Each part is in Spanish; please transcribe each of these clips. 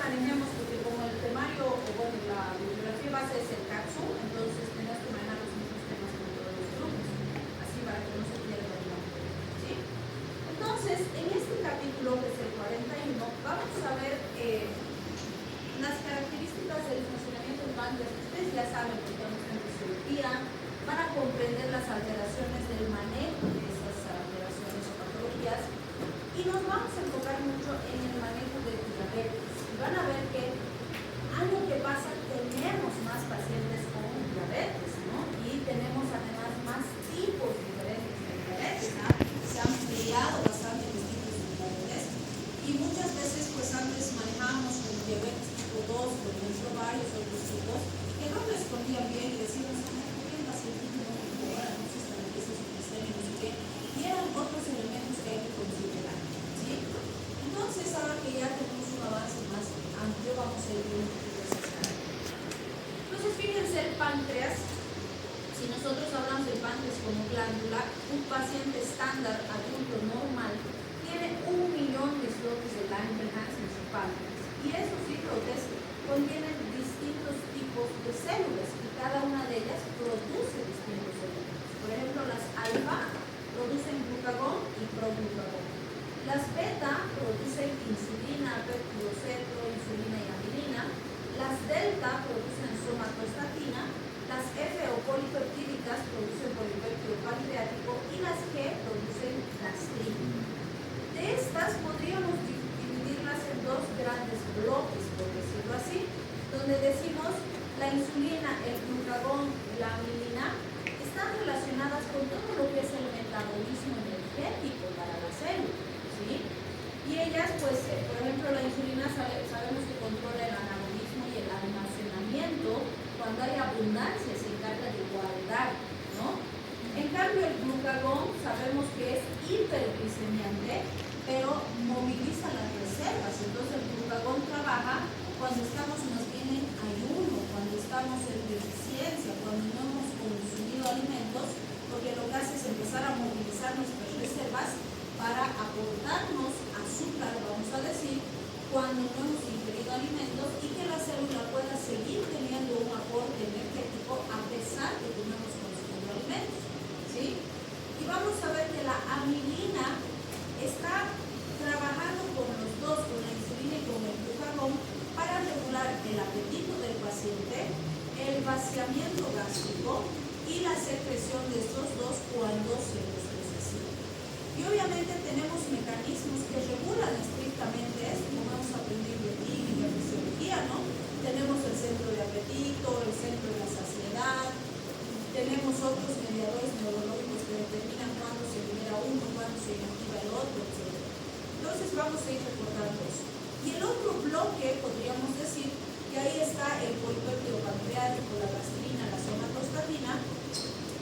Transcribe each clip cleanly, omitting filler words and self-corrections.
manejemos, porque como el temario, o bueno, la bibliografía base es el CATSU, entonces tenemos que manejar los mismos temas en todos los grupos, así para que no se pierda el nombre, ¿sí? Entonces, en este capítulo, que es el 41, vamos a ver las características del funcionamiento del páncreas. Ustedes ya saben, porque estamos en fisiología, van a comprender las alteraciones del manejo de esas alteraciones o patologías, y nos vamos a enfocar mucho en el manejo de diabetes. Y van a ver que año que pasa tenemos más pacientes con diabetes, ¿no? Y tenemos además más tipos diferentes de diabetes, ¿no? Se han ampliado bastante los tipos de diabetes, y muchas veces pues antes manejábamos con diabetes tipo 2, por ejemplo, varios otros tipos, que no respondían bien y decíamos, ¿por qué el paciente no mejora, no se estabiliza su glicemia, no sé qué? Y eran otros elementos que hay que considerar, ¿sí? Entonces, ahora que ya tenemos un avance más amplio, vamos a ir viendo un poquito esas características. Entonces, fíjense, el páncreas, si nosotros hablamos del páncreas como glándula, un paciente estándar adulto normal tiene 1 millón de islotes de Langerhans en su páncreas. Y esos islotes contienen distintos tipos de células, y cada una de ellas produce distintos elementos. Por ejemplo, las alfa producen glucagón y proglucagón. Las beta producen insulina, peptidocetro, insulina y amilina. Las delta producen somatostatina. Las F o polipeptídicas producen polipéptido pancreático, y las G producen gastrina. De estas podríamos dividirlas en dos grandes bloques, por decirlo así, donde decimos la insulina, el glucagón y la amilina están relacionadas con todo lo que es el metabolismo energético para la célula, ¿sí? Y ellas, pues, por ejemplo, la insulina sabemos que controla el anabolismo y el almacenamiento. Cuando hay abundancia se encarga de guardar, ¿no? En cambio, el glucagón sabemos que es hiperglicemiante, pero moviliza las reservas. Entonces el glucagón trabaja cuando estamos más bien en ayuno, cuando estamos en deficiencia, cuando no hemos consumido alimentos, porque lo que hace es empezar a movilizar nuestras reservas para aportarnos azúcar, vamos a decir, cuando no hemos ingerido alimentos, y que la célula pueda seguir teniendo un aporte energético a pesar de que no hemos consumido alimentos, ¿sí? Y vamos a ver que la amilina está trabajando con los dos, con la insulina y con el glucagón, para regular el apetito del paciente, el vaciamiento gástrico y la secreción de estos dos cuando se los necesita. Y obviamente tenemos mecanismos que regulan estrictamente esto, como vamos a aprender de química, fisiología, ¿no? Tenemos el centro de apetito, el centro de la saciedad, tenemos otros mediadores neurológicos que determinan cuándo se libera uno, cuándo se inactiva el otro, etc. Entonces vamos a ir recordando eso. Y el otro bloque, podríamos decir, que ahí está el polipéptido pancreático, la gastrina, la somatostatina,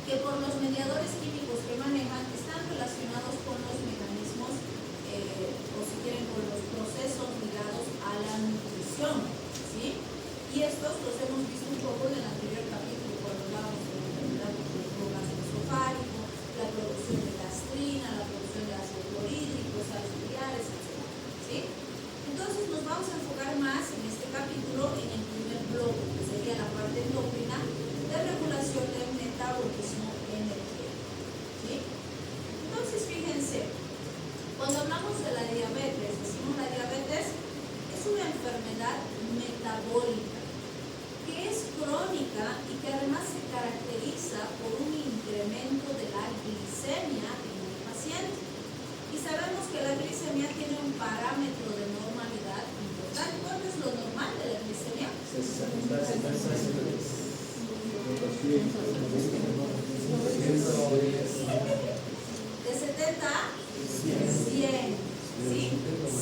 que por los mediadores químicos que manejan están relacionados con los mecanismos, o si quieren, con los procesos ligados a la nutrición, ¿sí? Y estos los hemos visto un poco en el anterior capítulo, cuando hablábamos de la gas esofágico, la producción de gastrina, la producción de ácido clorhídrico, sales biliares, etc. ¿Sí? Entonces nos vamos a enfocar más en este capítulo en el primer bloque, que sería la parte endocrina de regulación del metabolismo energético, ¿sí? Entonces fíjense, cuando hablamos de la diabetes, decimos la diabetes es una enfermedad metabólica que es crónica y que además se caracteriza por un incremento de la glicemia en el paciente. Y sabemos que la glicemia tiene un parámetro de normalidad importante. ¿Cuánto es lo normal de la glicemia? 60. De 70 a 100. ¿Sí?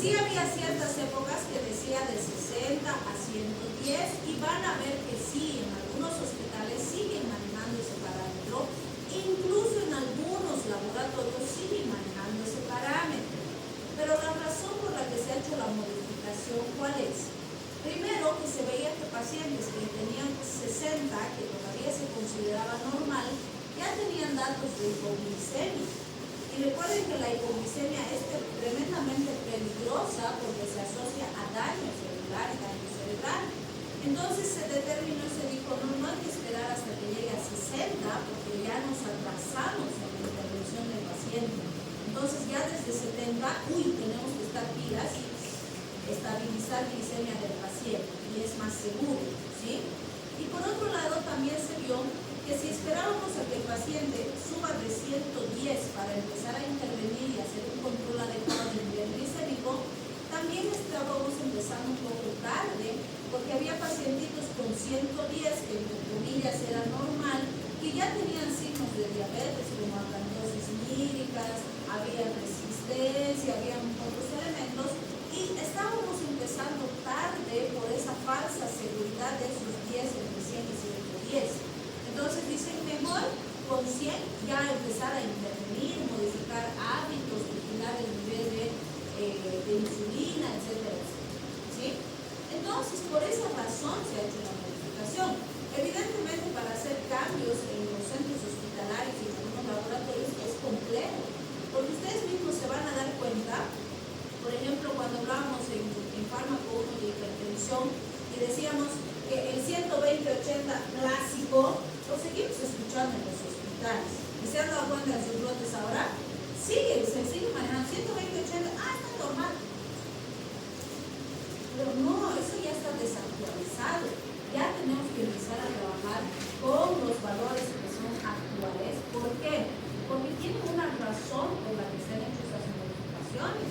Sí había ciertas épocas que decía de 60 a 110, y van a ver que sí, en algunos hospitales siguen manejando ese parámetro, incluso en algunos laboratorios siguen manejando ese parámetro. Pero la razón por la que se ha hecho la modificación, ¿cuál es? Primero, que se veía que pacientes que tenían 60, que todavía se consideraba normal, ya tenían datos de hipoglicemia. Y recuerden que la hipoglicemia es tremendamente peligrosa porque se asocia a daño celular y daño estabilizar glicemia del paciente y es más seguro, ¿sí? Y por otro lado también se vio que si esperábamos a que el paciente suba de 110 para empezar a intervenir y hacer un control adecuado del nivel glicémico, también estábamos empezando un poco tarde, porque había pacientitos con 110, que entre comillas era normal, que ya tenían signos de diabetes como acantosis líricas, había resistencia, había otros elementos, y estábamos empezando tarde por esa falsa seguridad de esos 10 entre 100 y 110. Entonces dicen mejor con 100 ya empezar a intervenir, modificar hábitos, vigilar el nivel de insulina, etcétera, etcétera, ¿sí? Entonces, por esa razón se ha hecho la modificación. Evidentemente, para hacer cambios en los centros hospitalarios y en algunos laboratorios es complejo, porque ustedes mismos se van a dar cuenta, por ejemplo, cuando hablábamos en fármaco 1 de hipertensión y decíamos que el 120-80 clásico lo seguimos escuchando en los hospitales. ¿Y se han dado cuenta de sus brotes ahora? Se sigue manejando 120-80, está normal. Pero no, eso ya está desactualizado. Ya tenemos que empezar a trabajar con los valores que son actuales. ¿Por qué? Porque tiene una razón por la que se han hecho esas modificaciones,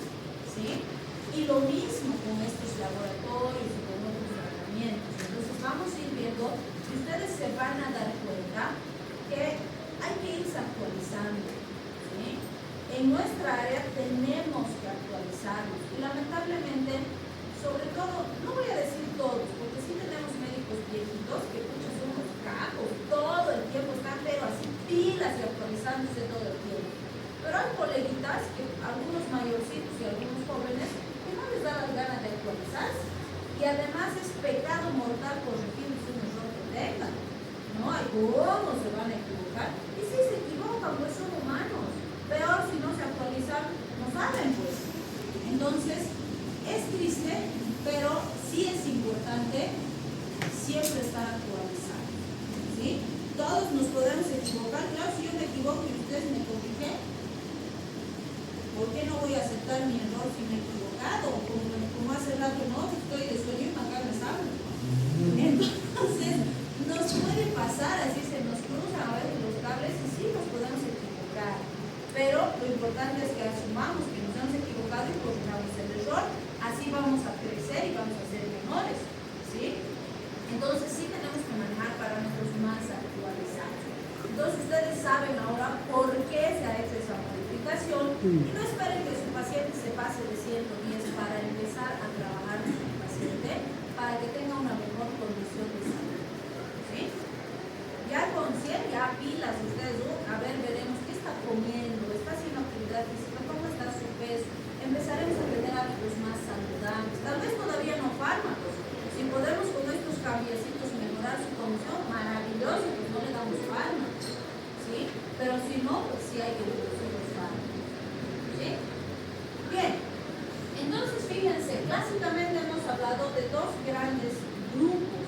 ¿sí? Y lo mismo con estos laboratorios y con otros tratamientos. Entonces vamos a ir viendo y ustedes se van a dar cuenta que hay que irse actualizando, ¿sí? En nuestra área tenemos que actualizarnos y lamentablemente, sobre todo, no voy a decir todos, porque sí tenemos médicos viejitos que son unos capos, todo el tiempo están pero así pilas y actualizándose todo el tiempo. Pero hay coleguitas, que algunos mayorcitos y algunos jóvenes, que no les da las ganas de actualizarse. Y además es pecado mortal corregirse un error que tengan. No hay cómo se van a equivocar. Y si se equivocan, pues son humanos. Peor si no se actualizan, no saben pues. Entonces, es triste, pero sí es importante siempre estar actualizado, ¿sí? Todos nos podemos equivocar. Claro, si yo me equivoco y ustedes me corrigen, ¿por qué no voy a aceptar mi error si me he equivocado? Como hace rato, no, estoy de sueño y acá me salgo. Entonces, nos puede pasar, así se nos cruzan a veces los cables y sí nos podemos equivocar. Pero lo importante es que asumamos que nos hemos equivocado y corrijamos el error. Así vamos a crecer y vamos a ser mejores, ¿sí? Entonces sí tenemos que manejar parámetros más actualizados. Entonces ustedes saben ahora por qué se ha hecho esa modificación y no esperen que su paciente se pase de 110 para empezar a trabajar con el paciente para que tenga una mejor condición de salud, ¿sí? Ya con 100, ya pilas ustedes, a ver, veremos qué está comiendo, está haciendo actividad física, cómo está su peso. Empezaremos a tener hábitos más saludables, tal vez todavía no fármacos. Si podemos con estos cambiecitos mejorar su condición, maravilloso, pues no le damos fármacos, ¿sí? Pero si no, pues sí hay que reducir los fármacos, ¿sí? Bien, entonces fíjense, clásicamente hemos hablado de dos grandes grupos.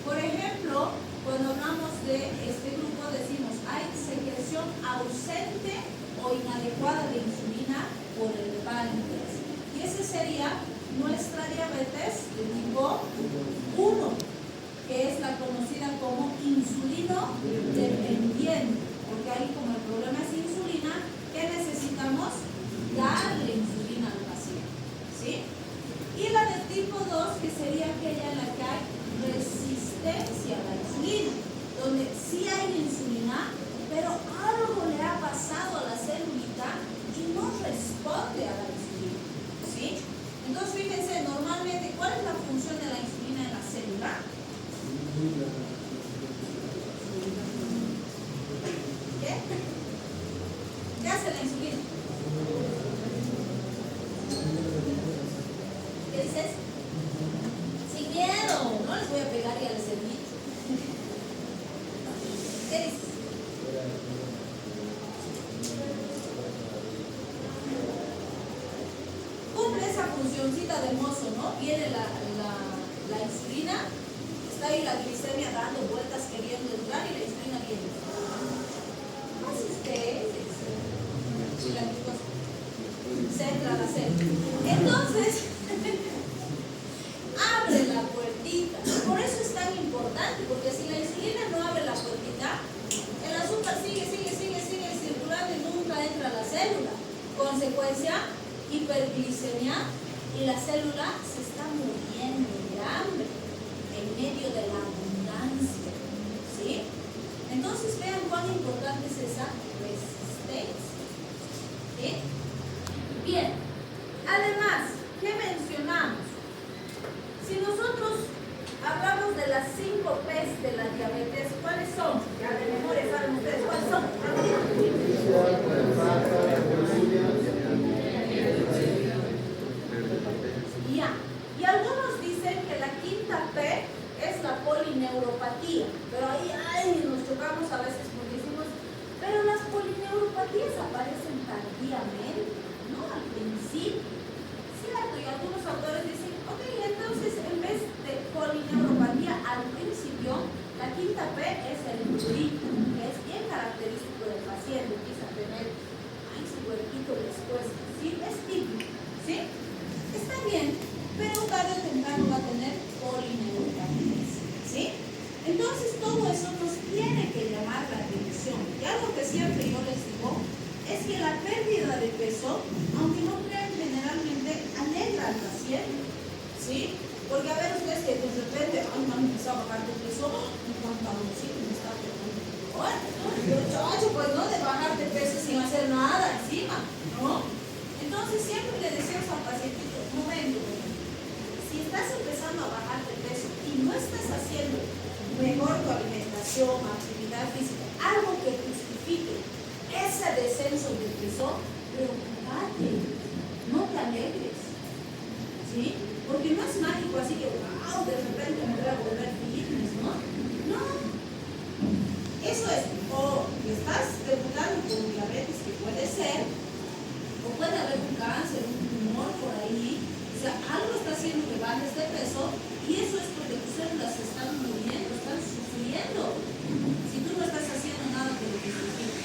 Por ejemplo, cuando hablamos de este grupo decimos hay secreción ausente o inadecuada de insulina por el páncreas. Y ese sería nuestra diabetes de tipo 1, que es la conocida como insulino dependiente, porque ahí como el problema es insulina, ¿qué necesitamos? Darle insulina al paciente, ¿sí? Y la de tipo 2, que sería aquella en la que hay resistencia a la insulina, donde sí hay insulina, pero algo le ha pasado a la célula y no responde a la insulina, ¿sí? Entonces, fíjense, normalmente, ¿cuál es la función de la insulina en la célula? ¿Qué? ¿Qué hace la insulina? ¿Qué dices? Sin miedo, no les voy a pegar y a les servir. ¿Qué dices? Cumple esa funcioncita de mozo, ¿no? Viene la insulina, está ahí la glicemia dando vueltas queriendo entrar y la insulina viene. Así ustedes. Y la glucosa. Se entra a la célula. Entonces, frecuencia, hiperglicemia, y la célula se está muriendo de hambre en medio de la abundancia, ¿sí? Entonces vean cuán importante es esa resistencia, ¿sí? Bien, además, ¿qué mencionamos? Si nosotros hablamos de las 5 P's de la diabetes, ¿cuáles son? Ya de memoria saben ustedes, ¿cuáles son? Ya. Y algunos dicen que la quinta P es la polineuropatía, pero ahí nos chocamos a veces porque decimos, pero las polineuropatías aparecen tardíamente, no al principio, ¿cierto? Y algunos autores dicen, ok, entonces en vez de polineuropatía al principio, la quinta P es el prurito, que es bien característico del paciente, empieza a tener, ay, su huequito les cuesta, ¿sí? Es típico, ¿sí? Está bien, pero tarde o temprano va a tener polineuropatías, ¿sí? Entonces todo eso nos tiene que llamar la atención. Y algo que siempre yo les digo es que la pérdida de peso, aunque no crean, generalmente alegra al paciente, ¿sí? Porque a ver ustedes que de repente, ay, no, empezó a bajar de peso, un pantaloncito me está pegando. Chacho, pues no de bajar de peso sin hacer nada encima, ¿no? Entonces siempre le decimos al paciente, un momento, si estás empezando a bajar de peso y no estás haciendo mejor tu alimentación, actividad física, algo que justifique ese descenso de peso, preocupate, no te alegres, ¿sí? Porque no es mágico así que, wow, de repente me voy a volver fitness, ¿no? No. Eso es, o estás debutando con diabetes, que puede ser, o puede haber un cáncer, un tumor por ahí, o sea, algo está haciendo que bajes de peso, y eso es porque tus células están muriendo, están sufriendo, si tú no estás haciendo nada que lo justifique.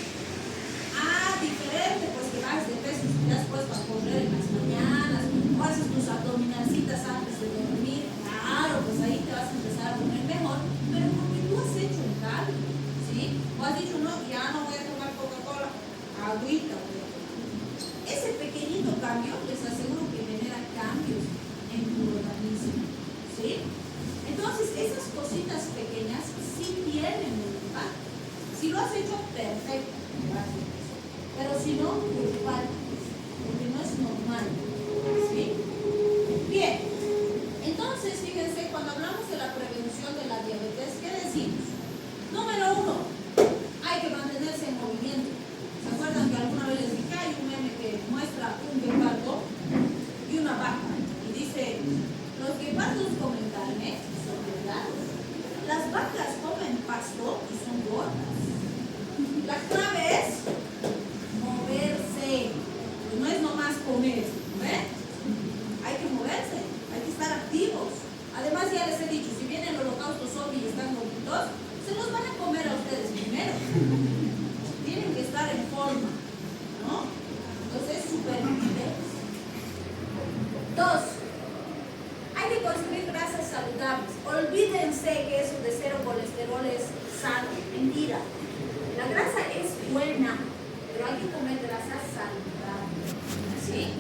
Diferente, pues que bajes de peso, si te has puesto a correr en las mañanas, o haces tus abdominalcitas antes de dormir, claro, pues ahí te vas a empezar a poner mejor, pero porque tú has hecho un cambio, ¿sí? O has dicho, no, ya no voy a tomar Coca-Cola, agüita voy a tomar. Ese pequeñito cambio, les aseguro que genera cambios en tu organismo, ¿sí? Entonces, esas cositas pequeñas sí tienen un impacto. Si lo has hecho, perfecto, gracias. Pero si no, preocuparte, porque no es normal, ¿sí? Bien, entonces, fíjense, cuando hablamos de la prevención de la diabetes, ¿qué decimos? Número 1, hay que mantenerse en movimiento. ¿Se acuerdan que alguna vez les dije, hay un meme que muestra un guepardo y una vaca? Y dice, los guepardos comen carne, son delgados. Las vacas comen pasto y son gordas. La clave es moverse, pues no es nomás comer, ¿ven? Hay que moverse, hay que estar activos. Además ya les he dicho, si viene el holocausto zombie y están gorditos, se los van a comer a ustedes primero. Tienen que estar en forma, ¿no? Entonces es súper importante. 2, hay que consumir grasas saludables. Olvídense que eso de 0 colesterol es sano, mentira. La grasa es buena, pero hay que comer grasa saludable, ¿sí?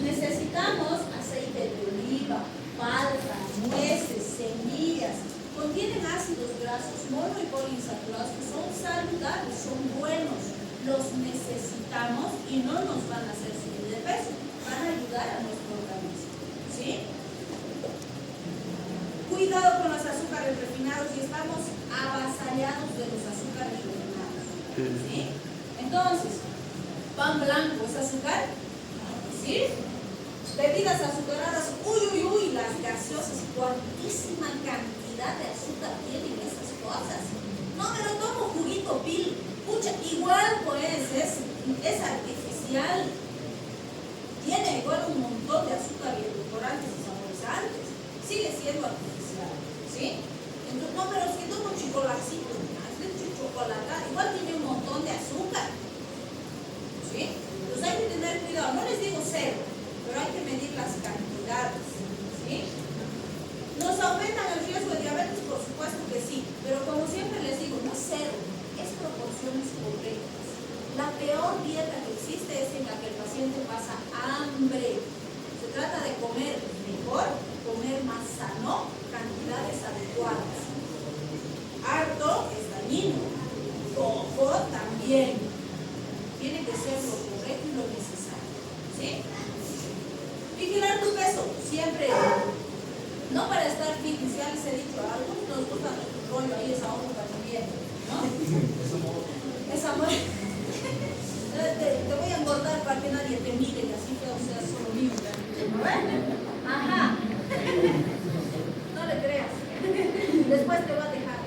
Necesitamos aceite de oliva, palta, nueces, semillas. Contienen ácidos grasos mono y poliinsaturados que son saludables, son buenos. Los necesitamos y no nos van a hacer subir de peso, van a ayudar a nuestro organismo, ¿sí? Cuidado con los azúcares refinados y estamos avasallados de los azúcares refinados. ¿Sí? Entonces, pan blanco es azúcar, ¿sí? Bebidas azucaradas, uy, las gaseosas, cuantísima cantidad de azúcar tienen esas cosas. No me lo tomo juguito pil, pucha, igual pues es artificial, tiene igual un montón de azúcar y edulcorantes y saborizantes, sigue siendo artificial, ¿sí? Entonces, no, pero es que tomo chocolacito, chocolate, igual tiene un montón de azúcar, ¿sí? Entonces hay que tener cuidado, no les digo 0, pero hay que medir las cantidades, ¿sí? ¿Nos aumentan el riesgo de diabetes? Por supuesto que sí, pero como siempre les digo, no es 0, es proporciones correctas. La peor dieta que existe es en la que el paciente pasa No para estar fitness, ya les he dicho, a algunos nos gusta nuestro rollo ahí, esa onda también, ¿no? Esa moda. Te voy a engordar para que nadie te mire y así feo sea solo mío. Ajá. No le creas. Después te va a dejar.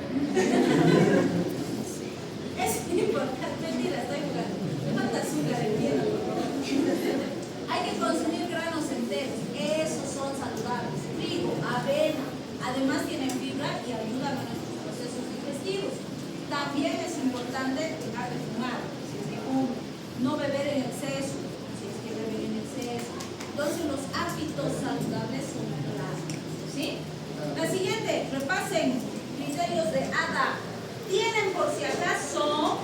Es importante, mentira, estoy jugando. Me falta azúcar en piedra, por favor. Hay que consumir granos enteros, esos son saludables. Trigo, avena, además tienen fibra y ayudan a nuestros procesos digestivos. También es importante dejar de fumar, si es que fuman, no beber en exceso, si es que beben en exceso. Entonces los hábitos saludables son claves, ¿sí? La siguiente, repasen criterios de ADA. Tienen por si acaso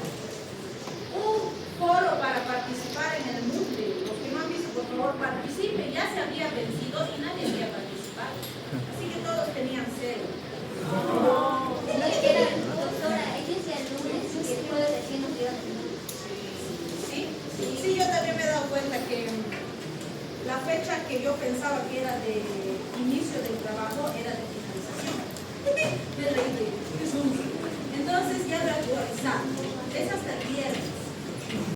un foro para participar en el MUCLE. Los que no han visto, por favor, participen. Ya se había vencido y nadie había participado. Así que todos tenían cero. No era, doctora, ellos ya el lunes que después de recién nos dieron el lunes. Sí, yo también me he dado cuenta que la fecha que yo pensaba que era de inicio del trabajo era de finalización. Me reí de eso. Entonces ya lo he actualizado. Es hasta el viernes.